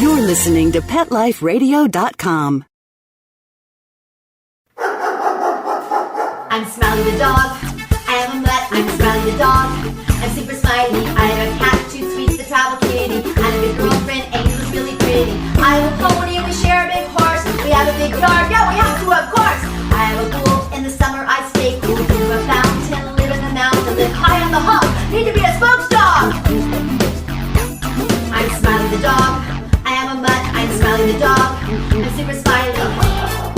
You're listening to PetLifeRadio.com. I'm Smiley the dog. I am a mutt. I'm Smiley the dog. I'm super smiley. I have a cat, too sweet, the travel kitty. I have a good girlfriend, Angel's really pretty. I have a pony and we share a big horse. We have a big yard. Yeah, we have to, of course. I have a pool. In the summer I stay cool. To a fountain, live in the mountain, live high on the hog. Need to be a spokes dog. I'm Smiley the dog. I am a mutt. I'm Smiley the dog. I'm super smiley.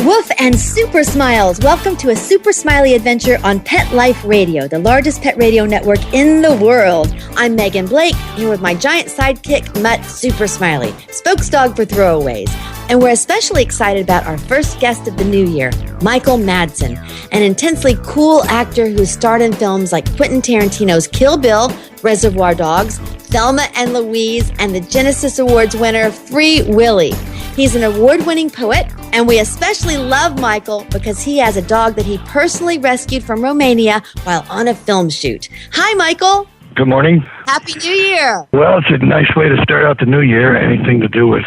Woof and super smiles. Welcome to a Super Smiley Adventure on Pet Life Radio, the largest pet radio network in the world. I'm Megan Blake, here with my giant sidekick, Mutt Super Smiley, spokes dog for throwaways. And we're especially excited about our first guest of the new year, Michael Madsen, an intensely cool actor who starred in films like Quentin Tarantino's Kill Bill, Reservoir Dogs, Thelma and Louise, and the Genesis Awards winner, Free Willy. He's an award-winning poet, and we especially love Michael because he has a dog that he personally rescued from Romania while on a film shoot. Hi, Michael. Good morning. Happy New Year. Well, it's a nice way to start out the new year. Anything to do with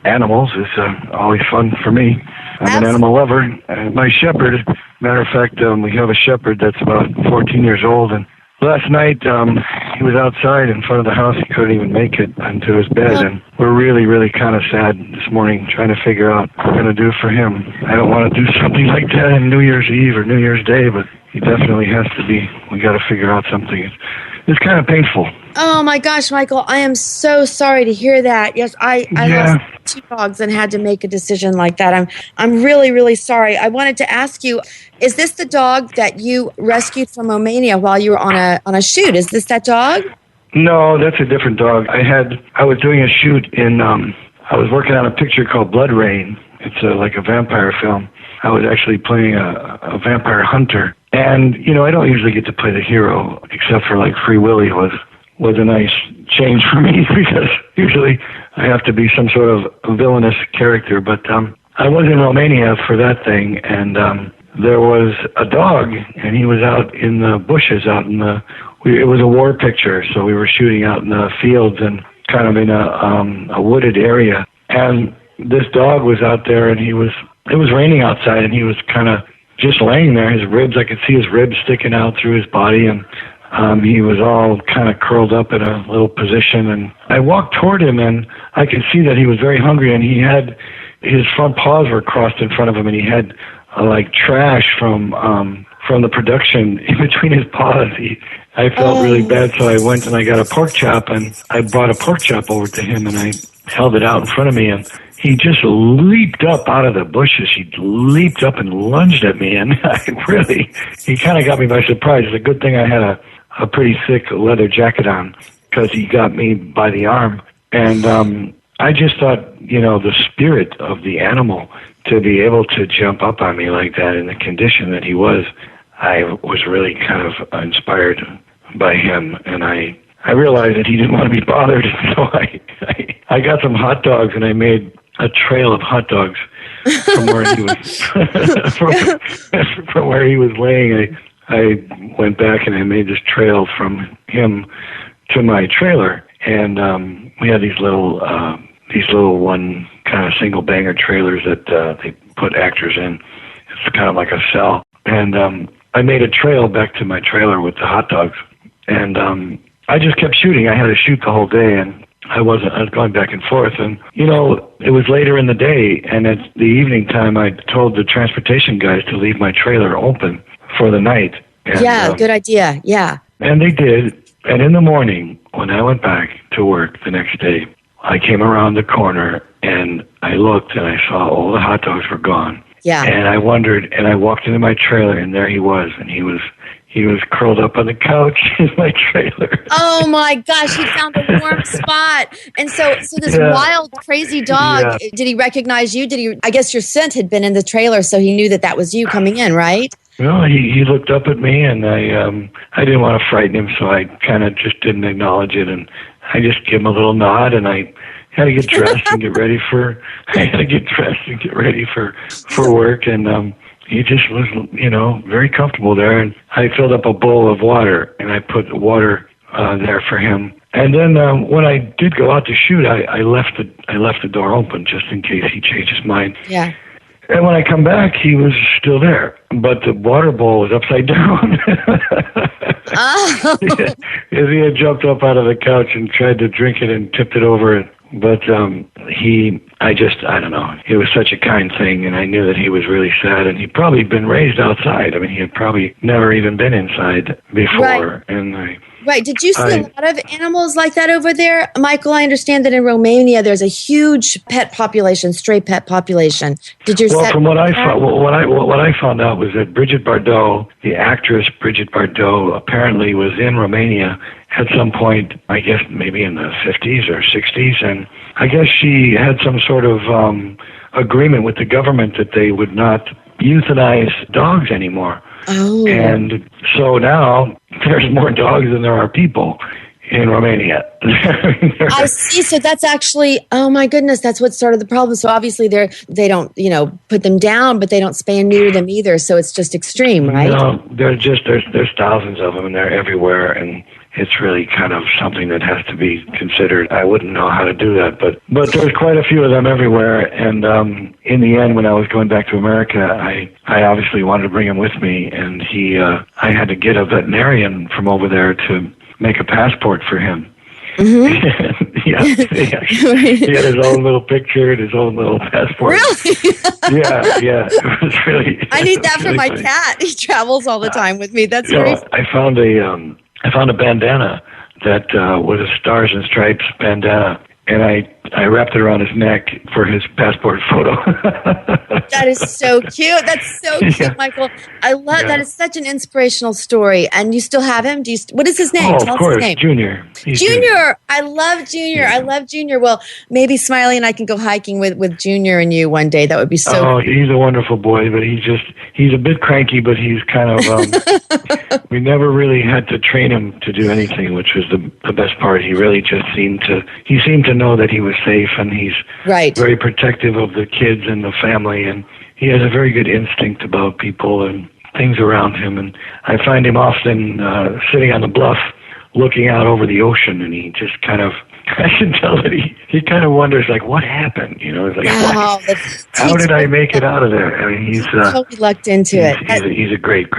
animals is always fun for me. I'm an animal lover. My shepherd, matter of fact, we have a shepherd that's about 14 years old, and last night he was outside in front of the house. He couldn't even make it into his bed, and we're really, really kind of sad this morning trying to figure out what we're going to do for him. I don't want to do something like that on New Year's Eve or New Year's Day, but he definitely has to be. We got to figure out something. It's kind of painful. Oh my gosh, Michael, I am so sorry to hear that. Yes, I lost 2 dogs and had to make a decision like that. I'm really, really sorry. I wanted to ask you, is this the dog that you rescued from Romania while you were on a shoot? Is this that dog? No, that's a different dog. I was doing a shoot in I was working on a picture called Blood Rain. It's like a vampire film. I was actually playing a vampire hunter. And, you know, I don't usually get to play the hero, except for like Free Willy was a nice change for me because usually I have to be some sort of villainous character. But I was in Romania for that thing, and there was a dog, and he was out in the bushes, it was a war picture, so we were shooting out in the fields and kind of in a wooded area. And this dog was out there, and it was raining outside, and he was kind of just laying there. His ribs, I could see his ribs sticking out through his body, and he was all kind of curled up in a little position. And I walked toward him, and I could see that he was very hungry, and he had his front paws were crossed in front of him, and he had like trash from the production in between his paws. I felt really bad, so I went and I got a pork chop, and I brought a pork chop over to him, and I held it out in front of me, and he just leaped up out of the bushes. He leaped up and lunged at me, and he kind of got me by surprise. It's a good thing I had a pretty thick leather jacket on because he got me by the arm. And I just thought, you know, the spirit of the animal to be able to jump up on me like that in the condition that he was, I was really kind of inspired by him, and I realized that he didn't want to be bothered, so I got some hot dogs, and I made a trail of hot dogs from where he was from where he was laying. I went back and I made this trail from him to my trailer, and we had these little one kind of single banger trailers that they put actors in. It's kind of like a cell, and I made a trail back to my trailer with the hot dogs, and I just kept shooting. I had to shoot the whole day, and I was going back and forth, and, you know, it was later in the day, and at the evening time, I told the transportation guys to leave my trailer open for the night. And, good idea, yeah. And they did, and in the morning, when I went back to work the next day, I came around the corner, and I looked, and I saw all the hot dogs were gone. Yeah. And I wondered, and I walked into my trailer, and there he was, and he was curled up on the couch in my trailer. Oh my gosh, he found a warm spot. And so this wild, crazy dog, did he recognize you? I guess your scent had been in the trailer, so he knew that was you coming in, right? Well, he looked up at me, and I didn't want to frighten him, so I kind of just didn't acknowledge it, and I just gave him a little nod, and I had to get dressed and get ready for work, and he just was, you know, very comfortable there. And I filled up a bowl of water, and I put water there for him. And then when I did go out to shoot, I left the door open just in case he changed his mind. Yeah. And when I come back, he was still there, but the water bowl was upside down. Oh. He had jumped up out of the couch and tried to drink it and tipped it over. But I don't know. It was such a kind thing, and I knew that he was really sad, and he'd probably been raised outside. I mean, he had probably never even been inside before. Right. And Right. Did you see a lot of animals like that over there? Michael, I understand that in Romania there's a huge pet population, stray pet population. Did your from what I found out was that Brigitte Bardot, the actress Brigitte Bardot, apparently was in Romania at some point, I guess maybe in the 50s or 60s, and I guess she had some sort of agreement with the government that they would not euthanize dogs anymore. Oh. And so now there's more dogs than there are people in Romania. I see. So that's actually, oh my goodness, that's what started the problem. So obviously they don't, put them down, but they don't spay and neuter them either. So it's just extreme, right? No, there's thousands of them and they're everywhere, and it's really kind of something that has to be considered. I wouldn't know how to do that, but there's quite a few of them everywhere. And in the end, when I was going back to America, I obviously wanted to bring him with me, and I had to get a veterinarian from over there to make a passport for him. Mm-hmm. He had his own little picture and his own little passport. Really? Yeah. It was really. I need that for really my funny. cat. He travels all the time with me. That's very. I found a bandana that was a Stars and Stripes bandana, and I wrapped it around his neck for his passport photo. That is so cute. That's so cute, Yeah. Michael. I love that. Is such an inspirational story. And you still have him? What is his name? Oh, Tell of us course, his name. Junior. He's Junior. I love Junior. I love Junior. Well, maybe Smiley and I can go hiking with Junior and you one day. That would be so Oh, he's a wonderful boy, but he's a bit cranky, but he's kind of, we never really had to train him to do anything, which was the best part. He really just seemed to know that he was safe, and he's right. very protective of the kids and the family, and he has a very good instinct about people and things around him. And I find him often sitting on the bluff looking out over the ocean, and he just kind of, I can tell that he kind of wonders, like, what happened? It's like, Wow, how did I make it out of there? I mean, he's totally lucked into it. He's a great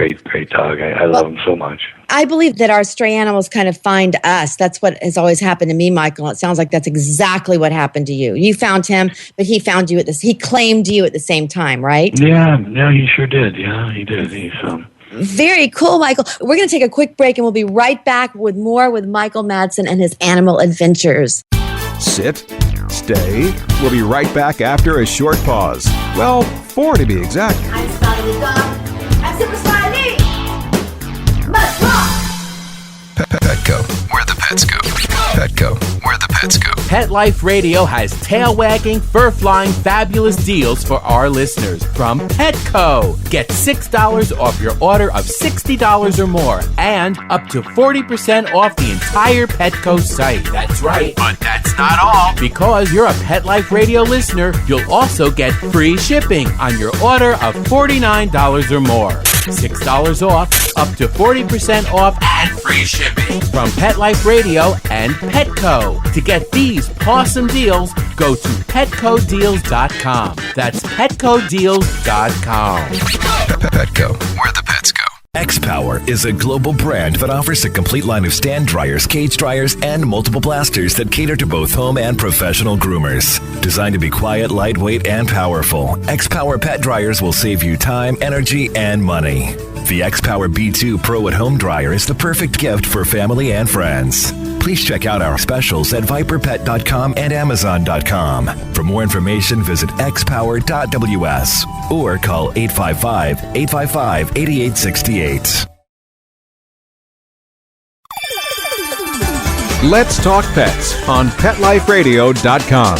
dog. I love him so much. I believe that our stray animals kind of find us. That's what has always happened to me, Michael. It sounds like that's exactly what happened to you. You found him, but he found you he claimed you at the same time, right? Yeah, he sure did. Yeah, he did. He's Very cool, Michael. We're going to take a quick break, and we'll be right back with more with Michael Madsen and his animal adventures. Sit, stay. We'll be right back after a short pause. Well, 4 to be exact. I'm Smiley the dog. I'm Super Smiley. Let's rock. Petco, where the pets go. Petco, where the pets go. Pet Life Radio has tail-wagging, fur-flying, fabulous deals for our listeners from Petco. Get $6 off your order of $60 or more, and up to 40% off the entire Petco site. That's right. But that's not all. Because you're a Pet Life Radio listener, you'll also get free shipping on your order of $49 or more. $6 off, up to 40% off, and free shipping from Pet Life Radio and Petco. To get these awesome deals, go to petcodeals.com. That's petcodeals.com. Petco, where the pets go. X-Power is a global brand that offers a complete line of stand dryers, cage dryers, and multiple blasters that cater to both home and professional groomers. Designed to be quiet, lightweight, and powerful, X-Power pet dryers will save you time, energy, and money. The X-Power B2 Pro at Home Dryer is the perfect gift for family and friends. Please check out our specials at viperpet.com and amazon.com. For more information, visit xpower.ws or call 855-855-8868. Let's Talk Pets on PetLifeRadio.com.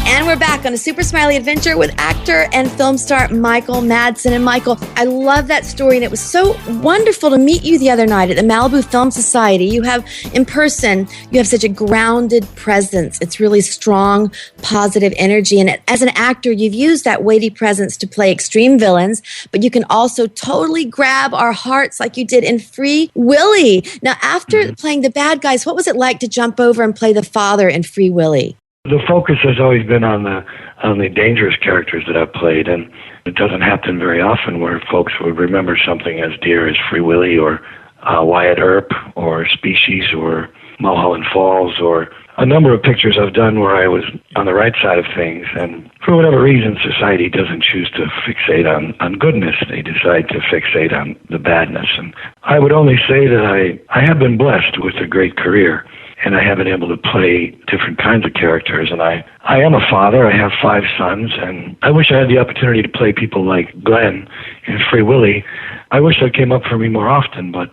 And we're back back on a Super Smiley Adventure with actor and film star Michael Madsen. And Michael, I love that story, and it was so wonderful to meet you the other night at the Malibu Film Society. You have, in person, you have such a grounded presence. It's really strong, positive energy. And as an actor, you've used that weighty presence to play extreme villains, but you can also totally grab our hearts like you did in Free Willy. Now, after playing the bad guys, what was it like to jump over and play the father in Free Willy? The focus has always been on the dangerous characters that I've played, and it doesn't happen very often where folks would remember something as dear as Free Willy or Wyatt Earp or Species or Mulholland Falls or a number of pictures I've done where I was on the right side of things, and for whatever reason, society doesn't choose to fixate on goodness. They decide to fixate on the badness. And I would only say that I have been blessed with a great career, and I have been able to play different kinds of characters. And I am a father. I have 5 sons, and I wish I had the opportunity to play people like Glenn in Free Willy. I wish that came up for me more often, but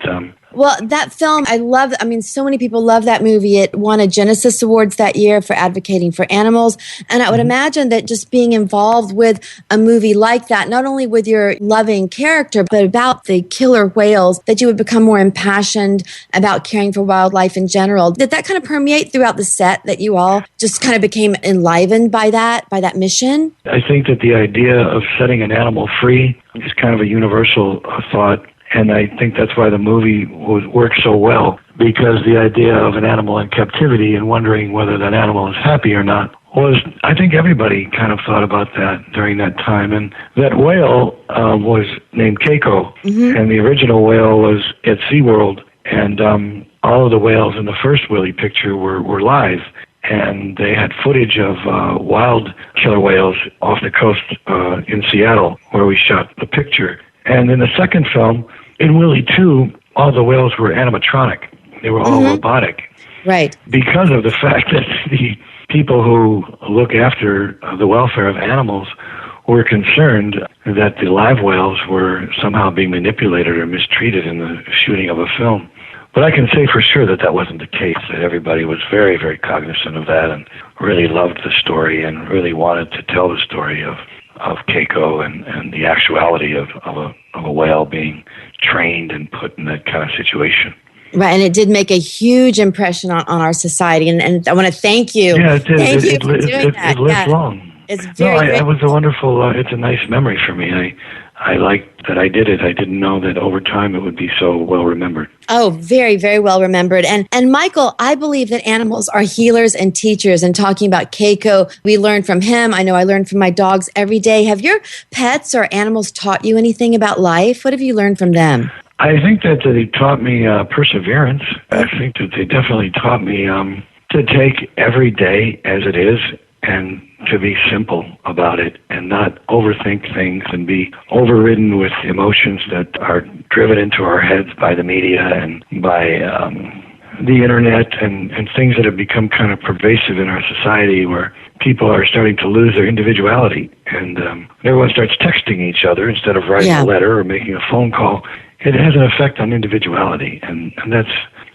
well, that film, I love. I mean, so many people love that movie. It won a Genesis Awards that year for advocating for animals. And I would imagine that just being involved with a movie like that, not only with your loving character, but about the killer whales, that you would become more impassioned about caring for wildlife in general. Did that kind of permeate throughout the set, that you all just kind of became enlivened by that mission? I think that the idea of setting an animal free is kind of a universal thought. And I think that's why the movie works so well, because the idea of an animal in captivity and wondering whether that animal is happy or not was, I think everybody kind of thought about that during that time. And that whale was named Keiko, and the original whale was at SeaWorld. And all of the whales in the first Willy picture were live. And they had footage of wild killer whales off the coast in Seattle, where we shot the picture. And in the second film, in Willy 2, all the whales were animatronic. They were all robotic. Right. Because of the fact that the people who look after the welfare of animals were concerned that the live whales were somehow being manipulated or mistreated in the shooting of a film. But I can say for sure that wasn't the case, that everybody was very, very cognizant of that and really loved the story and really wanted to tell the story of Keiko and the actuality of a whale being trained and put in that kind of situation. Right, and it did make a huge impression on our society, and I want to thank you. Yeah, it did. Thank you for doing that. It lived long. It's very it was a wonderful, it's a nice memory for me. I liked that I did it. I didn't know that over time it would be so well remembered. Oh, very, very well remembered. And Michael, I believe that animals are healers and teachers. And talking about Keiko, we learned from him. I know I learned from my dogs every day. Have your pets or animals taught you anything about life? What have you learned from them? I think that they taught me perseverance. I think that they definitely taught me to take every day as it is and to be simple about it and not overthink things and be overridden with emotions that are driven into our heads by the media and by the internet and things that have become kind of pervasive in our society, where people are starting to lose their individuality and everyone starts texting each other instead of writing a letter or making a phone call. It has an effect on individuality, and that's,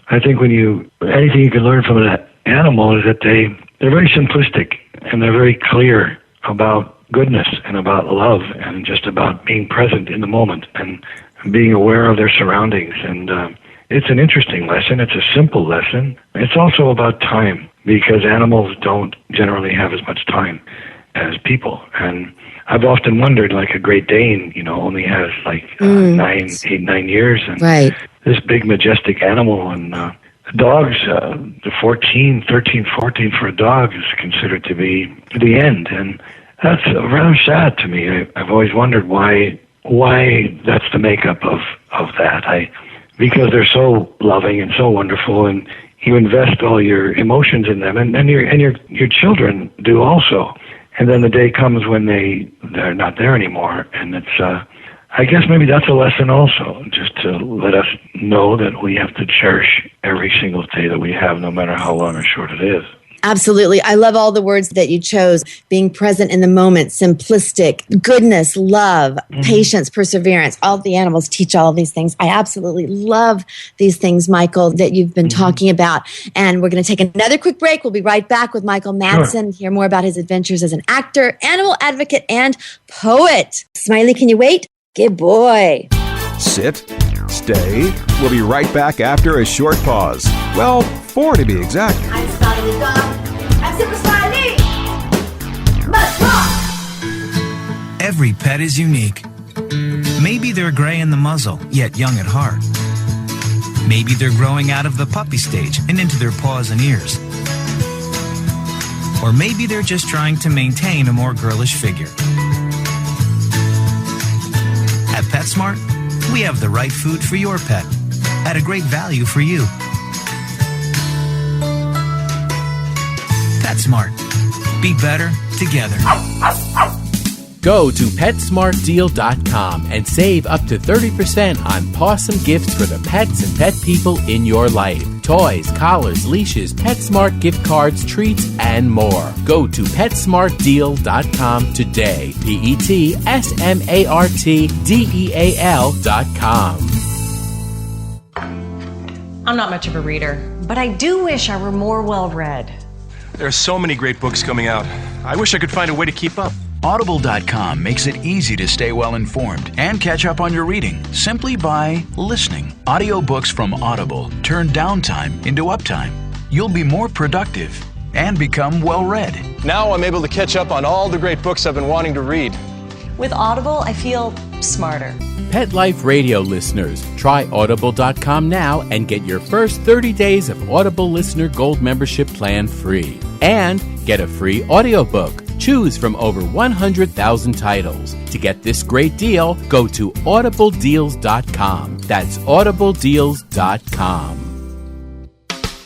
I think, anything you can learn from an animal is that they're very simplistic and they're very clear about goodness and about love and just about being present in the moment and being aware of their surroundings. And it's an interesting lesson. It's a simple lesson. It's also about time, because animals don't generally have as much time as people. And I've often wondered, like a Great Dane, only has like 9 years. And this big, majestic animal, and dogs, the 13, 14 for a dog is considered to be the end. And that's rather sad to me. I've always wondered why that's the makeup of that. Because they're so loving and so wonderful, and you invest all your emotions in them, and your children do also. And then the day comes when they're not there anymore, and it's I guess maybe that's a lesson also, just to let us know that we have to cherish every single day that we have, no matter how long or short it is. Absolutely. I love all the words that you chose. Being present in the moment, simplistic, goodness, love, patience, perseverance. All of the animals teach all of these things. I absolutely love these things, Michael, that you've been talking about. And we're going to take another quick break. We'll be right back with Michael Madsen, hear more about his adventures as an actor, animal advocate, and poet. Smiley, can you wait? Good boy. Sit, stay. We'll be right back after a short pause. Well, 4 to be exact. I'm Smiley the dog. I'm Super Smiley. Let's rock! Every pet is unique. Maybe they're gray in the muzzle, yet young at heart. Maybe they're growing out of the puppy stage and into their paws and ears. Or maybe they're just trying to maintain a more girlish figure. At PetSmart, we have the right food for your pet at a great value for you. PetSmart. Be better together. Go to PetSmartDeal.com and save up to 30% on awesome gifts for the pets and pet people in your life. Toys, collars, leashes, PetSmart gift cards, treats, and more. Go to PetSmartDeal.com today. PetSmartDeal.com. I'm not much of a reader, but I do wish I were more well-read. There are so many great books coming out. I wish I could find a way to keep up. Audible.com makes it easy to stay well informed and catch up on your reading simply by listening. Audiobooks from Audible turn downtime into uptime. You'll be more productive and become well read. Now I'm able to catch up on all the great books I've been wanting to read. With Audible, I feel smarter. Pet Life Radio listeners, try Audible.com now and get your first 30 days of Audible Listener Gold membership plan free. And get a free audiobook. Choose from over 100,000 titles. To get this great deal, go to audibledeals.com. That's audibledeals.com.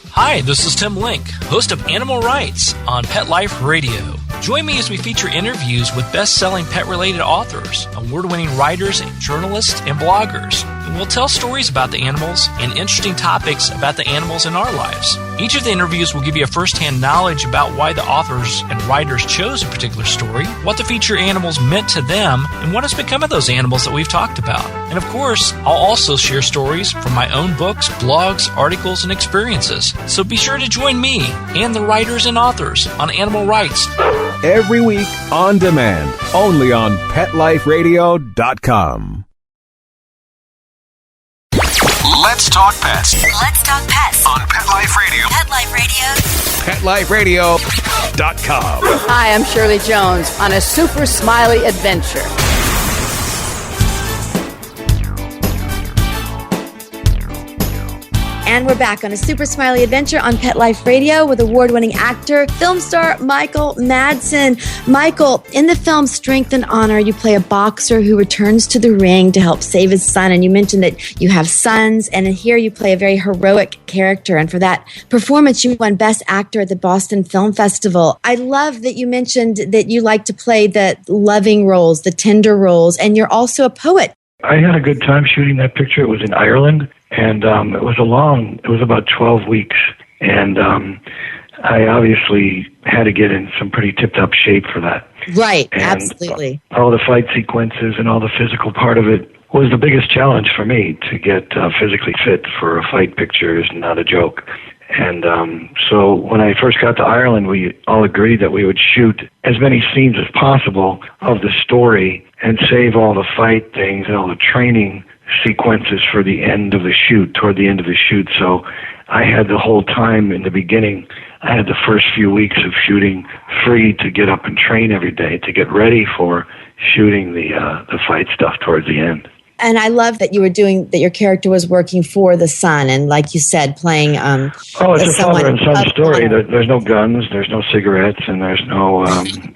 Hi, this is Tim Link, host of Animal Rights on Pet Life Radio. Join me as we feature interviews with best-selling pet-related authors, award-winning writers, journalists, and bloggers. And we'll tell stories about the animals and interesting topics about the animals in our lives. Each of the interviews will give you a first-hand knowledge about why the authors and writers chose a particular story, what the feature animals meant to them, and what has become of those animals that we've talked about. And of course, I'll also share stories from my own books, blogs, articles, and experiences. So be sure to join me and the writers and authors on Animal Rights. Every week on demand, only on PetLifeRadio.com. Let's talk pets Let's talk pets on Pet Life Radio. Pet Life Radio. PetLifeRadio.com. Hi, I'm Shirley Jones on a Super Smiley Adventure. And we're back on a Super Smiley Adventure on Pet Life Radio with award-winning actor, film star Michael Madsen. Michael, in the film Strength and Honor, you play a boxer who returns to the ring to help save his son. And you mentioned that you have sons, and here you play a very heroic character. And for that performance, you won Best Actor at the Boston Film Festival. I love that you mentioned that you like to play the loving roles, the tender roles, and you're also a poet. I had a good time shooting that picture. It was in Ireland, and it was about 12 weeks. And I obviously had to get in some pretty tip-top shape for that. Right, and absolutely. All the fight sequences and all the physical part of it was the biggest challenge for me. To get physically fit for a fight picture is not a joke. And so when I first got to Ireland, we all agreed that we would shoot as many scenes as possible of the story and save all the fight things and all the training sequences for the end of the shoot, toward the end of the shoot. So I had the whole time in the beginning, I had the first few weeks of shooting free to get up and train every day to get ready for shooting the fight stuff towards the end. And I love that that your character was working for the son, and like you said, playing. It's a father and son story. There's no guns, there's no cigarettes, and there's no.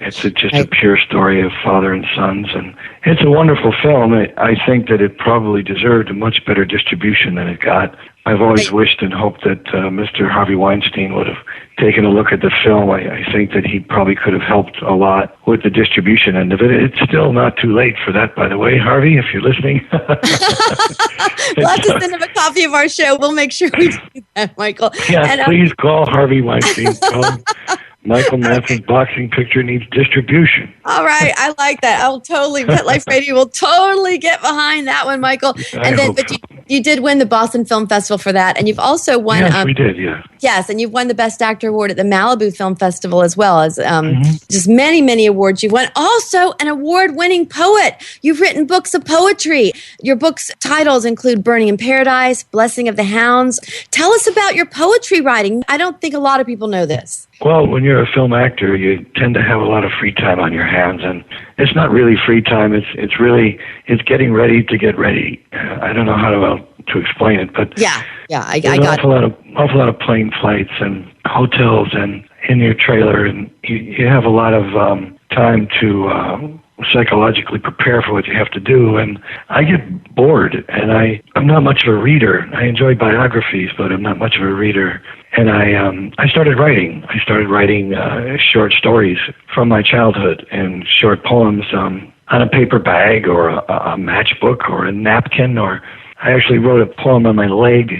It's just a pure story of father and sons, and it's a wonderful film. I think that it probably deserved a much better distribution than it got. I've always wished and hoped that Mr. Harvey Weinstein would have taken a look at the film. I think that he probably could have helped a lot with the distribution end of it. It's still not too late for that, by the way, Harvey, if you're listening. We'll have to send him a copy of our show. We'll make sure we do that, Michael. Yeah, please call Harvey Weinstein. Call him. Michael Madsen's boxing picture needs distribution. All right, I like that. I'll totally, Pet Life Radio will totally get behind that one, Michael. And then, but you did win the Boston Film Festival for that, and you've also won. Yes, we did. Yeah. Yes, and you've won the Best Actor award at the Malibu Film Festival as well as just many, many awards you've won. Also, an award-winning poet. You've written books of poetry. Your books' titles include Burning in Paradise, Blessing of the Hounds. Tell us about your poetry writing. I don't think a lot of people know this. Well, when you're a film actor, you tend to have a lot of free time on your hands, and it's not really free time. It's getting ready to get ready. I don't know how to explain it, but I got it. Awful lot of plane flights and hotels and in your trailer, and you have a lot of time to psychologically prepare for what you have to do. And I get bored, and I'm not much of a reader. I enjoy biographies, but I'm not much of a reader. And I started writing. I started writing short stories from my childhood and short poems on a paper bag or a matchbook or a napkin, or I actually wrote a poem on my leg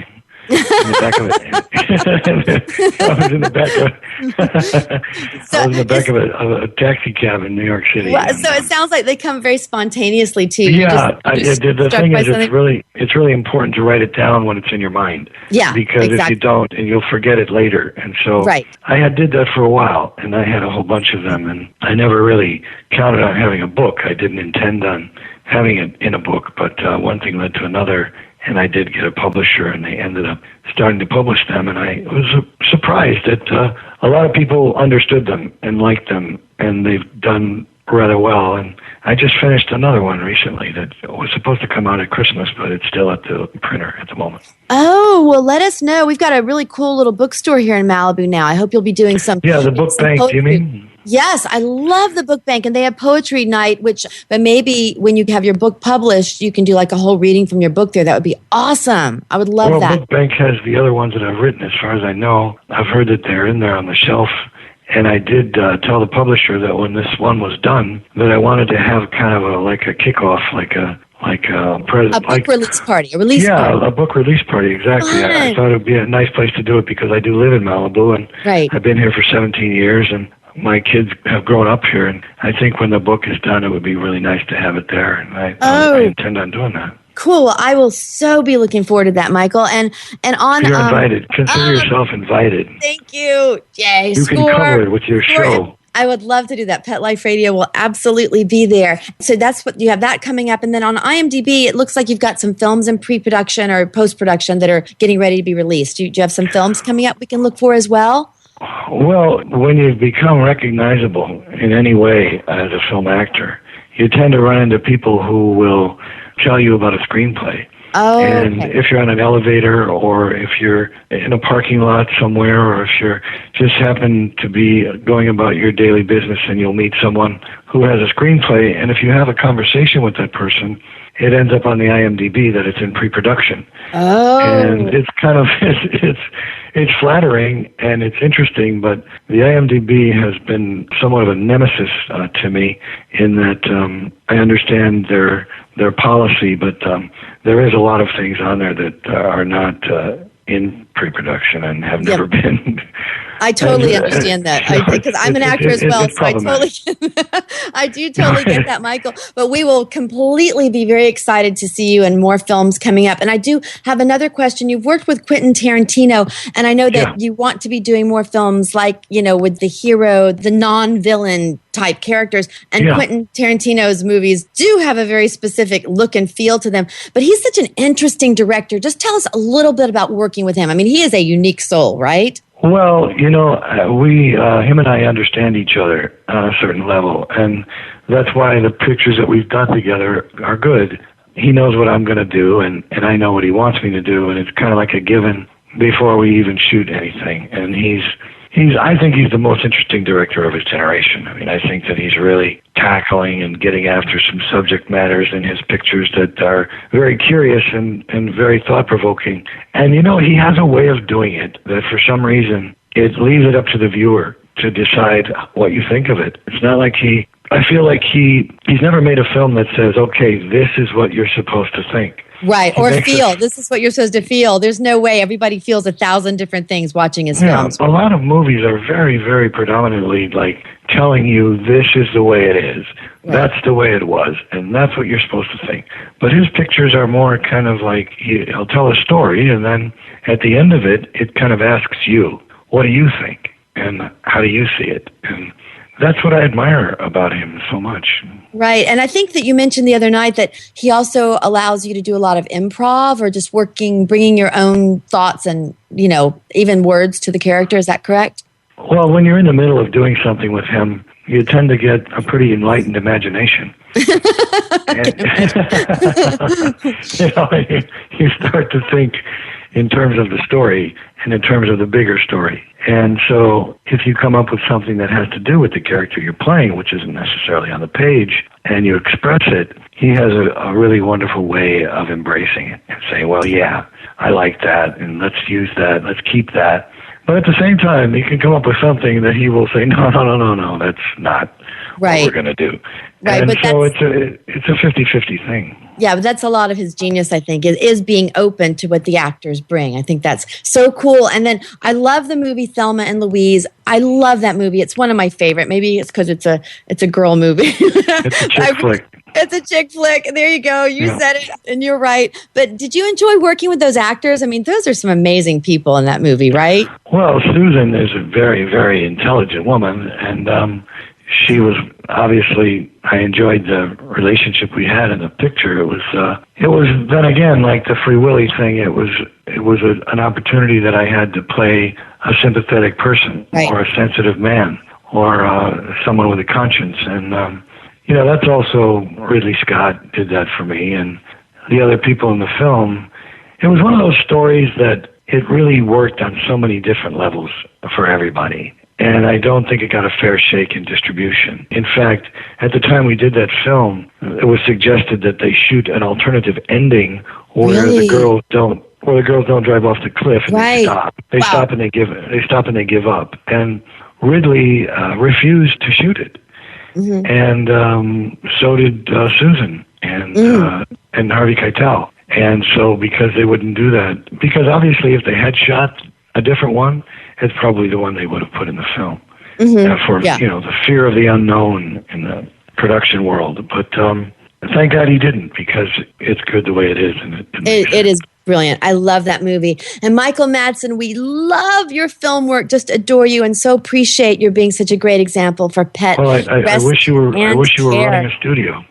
in the back of it. I was in the back of a taxi cab in New York City. Well, so it sounds like they come very spontaneously to you. Yeah, the thing is, it's really important to write it down when it's in your mind. Yeah, because if you don't, and you'll forget it later. And so I did that for a while, and I had a whole bunch of them, and I never really counted on having a book. I didn't intend on having it in a book, but one thing led to another. And I did get a publisher, and they ended up starting to publish them. And I was surprised that a lot of people understood them and liked them, and they've done rather well. And I just finished another one recently that was supposed to come out at Christmas, but it's still at the printer at the moment. Oh, well, let us know. We've got a really cool little bookstore here in Malibu now. I hope you'll be doing some. Yeah, the book bank, do you mean? Yes, I love the book bank, and they have poetry night, but maybe when you have your book published, you can do like a whole reading from your book there. That would be awesome. I would love that. Book bank has the other ones that I've written, as far as I know. I've heard that they're in there on the shelf, and I did tell the publisher that when this one was done, that I wanted to have kind of a kickoff, like a book release party, a release party. Yeah, a book release party, exactly. I thought it would be a nice place to do it because I do live in Malibu, and I've been here for 17 years, and my kids have grown up here, and I think when the book is done, it would be really nice to have it there, and I intend on doing that. Cool. Well, I will so be looking forward to that, Michael. And on you're invited. Consider yourself invited. Thank you. Yay. You can cover it with your show. I would love to do that. Pet Life Radio will absolutely be there. So that's what you have that coming up. And then on IMDb, it looks like you've got some films in pre-production or post-production that are getting ready to be released. Do you have some films coming up we can look for as well? Well, when you become recognizable in any way as a film actor, you tend to run into people who will tell you about a screenplay. Oh, and if you're on an elevator, or if you're in a parking lot somewhere, or if you're just happen to be going about your daily business and you'll meet someone who has a screenplay, and if you have a conversation with that person, it ends up on the IMDb that it's in pre-production. Oh. And it's kind of, it's flattering and it's interesting, but the IMDb has been somewhat of a nemesis to me in that I understand their policy, but there is a lot of things on there that are not in pre-production and have never been. I totally understand that because I'm an actor as well, so I do totally get that, Michael. But we will completely be very excited to see you in more films coming up. And I do have another question. You've worked with Quentin Tarantino, and I know that you want to be doing more films like, with the hero, the non-villain type characters. And Quentin Tarantino's movies do have a very specific look and feel to them. But he's such an interesting director. Just tell us a little bit about working with him. I mean, he is a unique soul, right? Well, him and I understand each other on a certain level, and that's why the pictures that we've done together are good. He knows what I'm going to do, and I know what he wants me to do, and it's kind of like a given before we even shoot anything. And I think he's the most interesting director of his generation. I mean, I think that he's really tackling and getting after some subject matters in his pictures that are very curious and very thought-provoking. And, he has a way of doing it that for some reason it leaves it up to the viewer to decide what you think of it. It's not like I feel like he's never made a film that says, okay, this is what you're supposed to think. Right, or feel. This is what you're supposed to feel. There's no way everybody feels 1,000 different things watching his films. A lot of movies are very, very predominantly like telling you this is the way it is. Right. That's the way it was, and that's what you're supposed to think. But his pictures are more kind of like he'll tell a story, and then at the end of it, it kind of asks you, what do you think? And how do you see it? And that's what I admire about him so much. Right. And I think that you mentioned the other night that he also allows you to do a lot of improv or just bringing your own thoughts and, even words to the character. Is that correct? Well, when you're in the middle of doing something with him, you tend to get a pretty enlightened imagination. You start to think in terms of the story and in terms of the bigger story. And so if you come up with something that has to do with the character you're playing, which isn't necessarily on the page, and you express it, he has a really wonderful way of embracing it and saying, well, yeah, I like that, and let's use that, let's keep that. But at the same time, he can come up with something that he will say, no, that's not what we're going to do. Right, and but so it's a 50-50 thing. Yeah, but that's a lot of his genius, I think, is being open to what the actors bring. I think that's so cool. And then I love the movie Thelma and Louise. I love that movie. It's one of my favorite. Maybe it's because it's a girl movie. It's a chick flick. It's a chick flick. There you go. You said it, and you're right. But did you enjoy working with those actors? I mean, those are some amazing people in that movie, right? Well, Susan is a very, very intelligent woman, and she was obviously, I enjoyed the relationship we had in the picture. It was then again, like the Free Willy thing, it was an opportunity that I had to play a sympathetic person or a sensitive man or someone with a conscience. And, that's also Ridley Scott did that for me. And the other people in the film, it was one of those stories that it really worked on so many different levels for everybody. And I don't think it got a fair shake in distribution. In fact, at the time we did that film, it was suggested that they shoot an alternative ending where the girls don't drive off the cliff and they stop. They stop and they give up. And Ridley refused to shoot it. Mm-hmm. And so did Susan and Harvey Keitel. And so because they wouldn't do that, because obviously if they had shot a different one, it's probably the one they would have put in the film. Mm-hmm. The fear of the unknown in the production world. But thank God he didn't, because it's good the way it is. And it is brilliant. I love that movie. And Michael Madsen, we love your film work, just adore you, and so appreciate your being such a great example for pet. Well, I wish you were running a studio. Me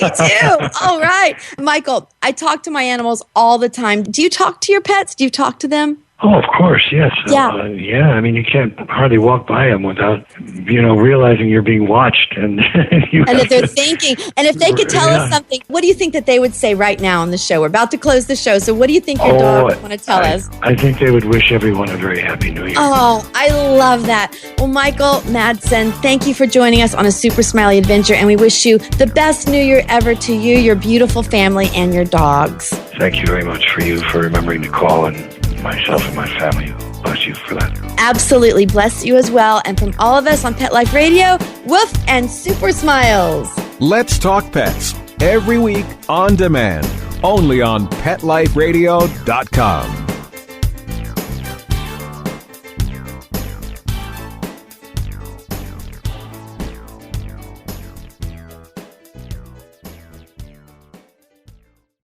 too. All right. Michael, I talk to my animals all the time. Do you talk to your pets? Do you talk to them? Oh, of course, yes. Yeah. I mean, you can't hardly walk by them without, realizing you're being watched. And if they're thinking, and if they could tell us something, what do you think that they would say right now on the show? We're about to close the show, so what do you think your dog would want to tell us? I think they would wish everyone a very happy New Year. Oh, I love that. Well, Michael Madsen, thank you for joining us on a Super Smiley Adventure, and we wish you the best New Year ever to you, your beautiful family, and your dogs. Thank you very much for remembering to call, and myself and my family. Bless you for that. Absolutely. Bless you as well. And from all of us on Pet Life Radio, woof and super smiles. Let's talk pets every week on demand, only on PetLifeRadio.com.